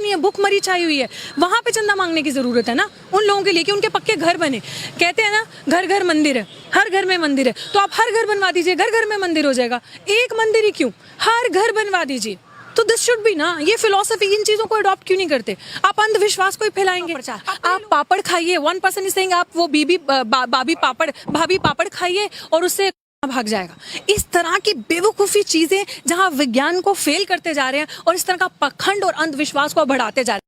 नहीं है, भूखमरी छाई हुई है, वहाँ पे चंदा मांगने की ज़रूरत है ना उन लोगों के लिए कि उनके पक्के घर बने। कहते हैं ना घर घर मंदिर है, हर घर में मंदिर है, तो आप हर घर बनवा दीजिए, घर घर में मंदिर हो जाएगा। एक मंदिर ही क्यों, हर घर बनवा दीजिए। तो दिस शुड बी ना, ये फिलोसफी, इन चीजों को अडॉप्ट क्यों नहीं करते? आप अंधविश्वास को ही फैलाएंगे। आप पापड़ खाइए, 1% इज सेइंग आप वो भाभी पापड़ खाइए और उससे भाग जाएगा। इस तरह की बेवकूफी चीजें जहां विज्ञान को फेल करते जा रहे हैं और इस तरह का पखंड और अंधविश्वास को बढ़ाते जा रहे हैं।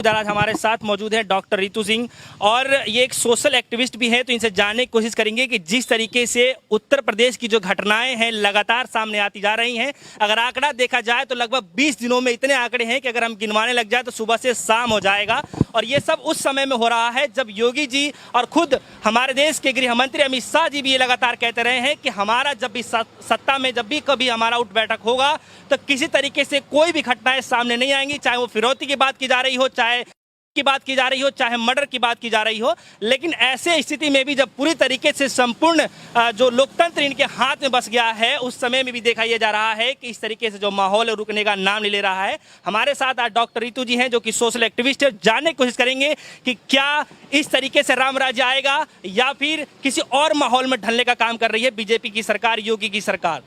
आज हमारे साथ मौजूद है डॉक्टर रितु सिंह, और ये एक सोशल एक्टिविस्ट भी हैं, तो इनसे जानने की कोशिश करेंगे कि जिस तरीके से उत्तर प्रदेश की जो घटनाएं हैं लगातार सामने आती जा रही हैं। अगर आंकड़ा देखा जाए तो लगभग 20 दिनों में इतने आंकड़े हैं कि अगर हम गिनवाने लग जाए तो सुबह से शाम हो जाएगा। और ये सब उस समय में हो रहा है जब योगी जी और खुद हमारे देश के गृह मंत्री अमित शाह जी भी ये लगातार कहते रहे हैं कि हमारा जब भी सत्ता में जब भी कभी हमारा उठ बैठक होगा तो किसी तरीके से कोई भी घटनाएं सामने नहीं आएंगी, चाहे वो फिरौती की बात की जा रही हो, चाहे की बात की जा रही हो, चाहे मर्डर की बात की जा रही हो। लेकिन ऐसे स्थिति में भी जब पूरी तरीके से संपूर्ण जो लोकतंत्र इनके हाथ में बस गया है, उस समय में भी देखा यह जा रहा है कि इस तरीके से जो माहौल रुकने का नाम नहीं ले रहा है। हमारे साथ आज डॉक्टर रितु जी हैं जो कि सोशल एक्टिविस्ट है। जानने की कोशिश करेंगे कि क्या इस तरीके से राम राज्य आएगा या फिर किसी और माहौल में ढलने का काम कर रही है बीजेपी की सरकार, योगी की सरकार।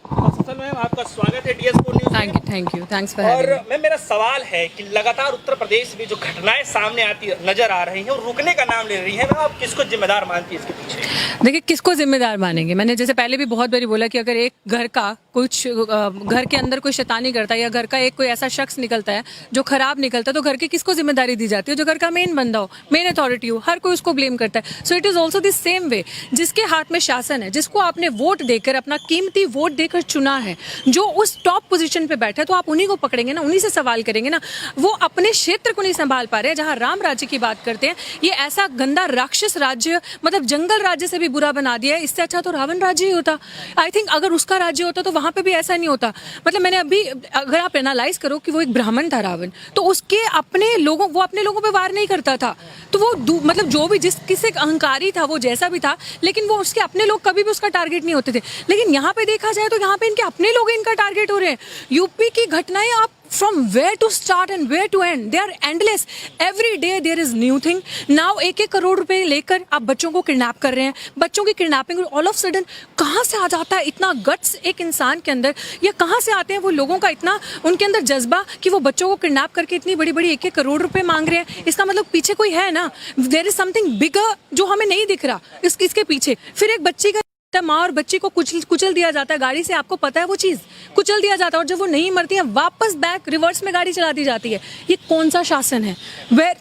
मैम आपका स्वागत है DS4 न्यूज़ में। थैंक यू, थैंक्स फॉर और हैविंग मी। मैम मेरा सवाल है कि लगातार उत्तर प्रदेश में जो घटनाएं सामने आती नजर आ रही हैं और रुकने का नाम ले रही है, मैम आप किसको जिम्मेदार मानती है इसके पीछे? देखिए, किसको जिम्मेदार मानेंगे? मैंने जैसे पहले भी बहुत बारी बोला कि अगर एक घर का कुछ घर के अंदर कोई शैतानी करता है या घर का एक कोई ऐसा शख्स निकलता है जो खराब निकलता है, तो घर की किसको जिम्मेदारी दी जाती है? जो घर का मेन बंदा हो, मेन अथॉरिटी हो, हर कोई उसको ब्लेम करता है। So it is also the same way. जिसके हाथ में शासन है, जिसको आपने वोट देकर, अपना कीमती वोट देकर चुना है, जो उस टॉप पोजीशन पे बैठा है, तो आप उन्हीं को पकड़ेंगे ना, उन्हीं से सवाल करेंगे ना। वो अपने क्षेत्र को नहीं संभाल पा रहे हैं। जहां राम राज्य की बात करते हैं, ये ऐसा गंदा राक्षस राज्य, मतलब जंगल राज्य से भी बुरा बना दिया है। इससे अच्छा तो रावण राज्य ही होता। आई थिंक अगर उसका राज्य होता तो वहां पे भी ऐसा नहीं होता। मतलब मैंने अभी, अगर आप एनालाइज करो कि वो एक ब्राह्मण था रावण, तो उसके अपने लोगों, वो अपने लोगों पे वार नहीं करता था। तो वो मतलब जो भी जिस किसी अहंकारी था, वो जैसा भी था, लेकिन वो उसके अपने लोग कभी भी उसका टारगेट नहीं होते थे। लेकिन यहाँ पे देखा जाए तो यहाँ पे इनके अपने लोग इनका टारगेट हो रहे हैं। यूपी की घटनाएं, आप from where to start and where to end, they are endless. Every day there is new thing. Now 1-1 crore रुपए लेकर आप बच्चों को किडनैप कर रहे हैं। बच्चों की किडनैपिंग ऑल ऑफ सडन कहाँ से आ जाता है इतना गट्स एक इंसान के अंदर, या कहाँ से आते हैं वो लोगों का इतना उनके अंदर जज्बा कि वो बच्चों को किडनैप करके इतनी बड़ी बड़ी 1-1 करोड़ रुपए मांग रहे हैं? इसका मतलब पीछे कोई है ना, देयर इज समथिंग बिगर जो हमें नहीं दिख रहा इसके पीछे। फिर एक बच्ची का माँ और बच्ची को कुचल दिया जाता है गाड़ी से, आपको पता है वो चीज, कुचल दिया जाता है, और जब वो नहीं मरती है वापस बैक रिवर्स में गाड़ी चला दी जाती है। ये कौन सा शासन है?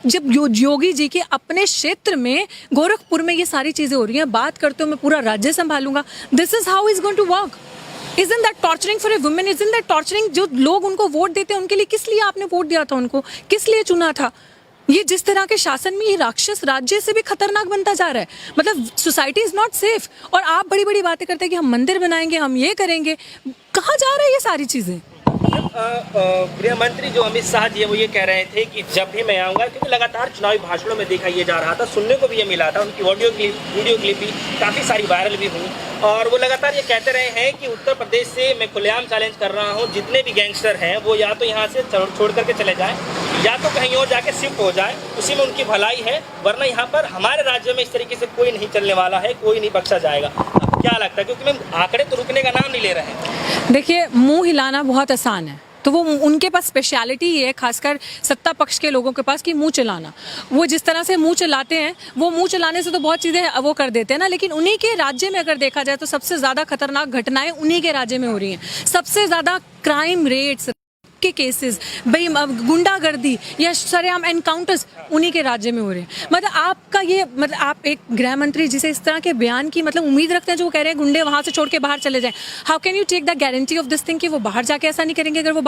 जब योगी जी के अपने क्षेत्र में गोरखपुर में ये सारी चीजें हो रही हैं, बात करते हो मैं पूरा राज्य संभालूंगा, this is how is going to work. Isn't that torturing for a woman? Isn't that torturing? जो लोग उनको वोट देते हैं उनके लिए किस लिए आपने वोट दिया था, उनको किस लिए चुना था? ये जिस तरह के शासन में ये राक्षस राज्य से भी खतरनाक बनता जा रहा है। मतलब सोसाइटी इज नॉट सेफ, और आप बड़ी बड़ी बातें करते हैं कि हम मंदिर बनाएंगे, हम ये करेंगे। कहाँ जा रहा है ये सारी चीजें? गृह मंत्री जो अमित शाह जी है वो ये कह रहे थे कि जब भी मैं आऊँगा, क्योंकि लगातार चुनावी भाषणों में देखा ये जा रहा था, सुनने को भी ये मिला था, उनकी वीडियो क्लिप भी काफ़ी सारी वायरल भी हुई, और वो लगातार ये कहते रहे हैं कि उत्तर प्रदेश से मैं खुलेआम चैलेंज कर रहा हूँ, जितने भी गैंगस्टर हैं वो या तो यहाँ से छोड़ करके चले जाएं या तो कहीं और जाके शिफ्ट हो जाए, उसी में उनकी भलाई है, वरना यहाँ पर हमारे राज्य में इस तरीके से कोई नहीं चलने वाला है, कोई नहीं बख्शा जाएगा। अब क्या लगता है, क्योंकि मैम आंकड़े तो रुकने का नाम नहीं ले रहे हैं। देखिए, मुंह हिलाना बहुत आसान है, तो वो उनके पास स्पेशलिटी ही है, खासकर सत्ता पक्ष के लोगों के पास, कि मुंह चलाना। वो जिस तरह से मुंह चलाते हैं, वो मुंह चलाने से तो बहुत चीजें वो कर देते हैं ना, लेकिन उन्हीं के राज्य में अगर देखा जाए तो सबसे ज्यादा खतरनाक घटनाएं उन्हीं के राज्य में हो रही हैं। सबसे ज्यादा क्राइम रेट्स के केसेस, गुंडागर्दी या सरेआम एनकाउंटर्स उन्हीं के राज्य में हो रहे हैं। मतलब आपका ये, मतलब आप एक गृह मंत्री जिसे इस तरह के बयान की मतलब उम्मीद रखते हैं, जो कह रहे हैं गुंडे वहां से छोड़ के बाहर चले जाएं, how can you take the guarantee of this thing कि वो बाहर जाके ऐसा नहीं करेंगे? अगर वो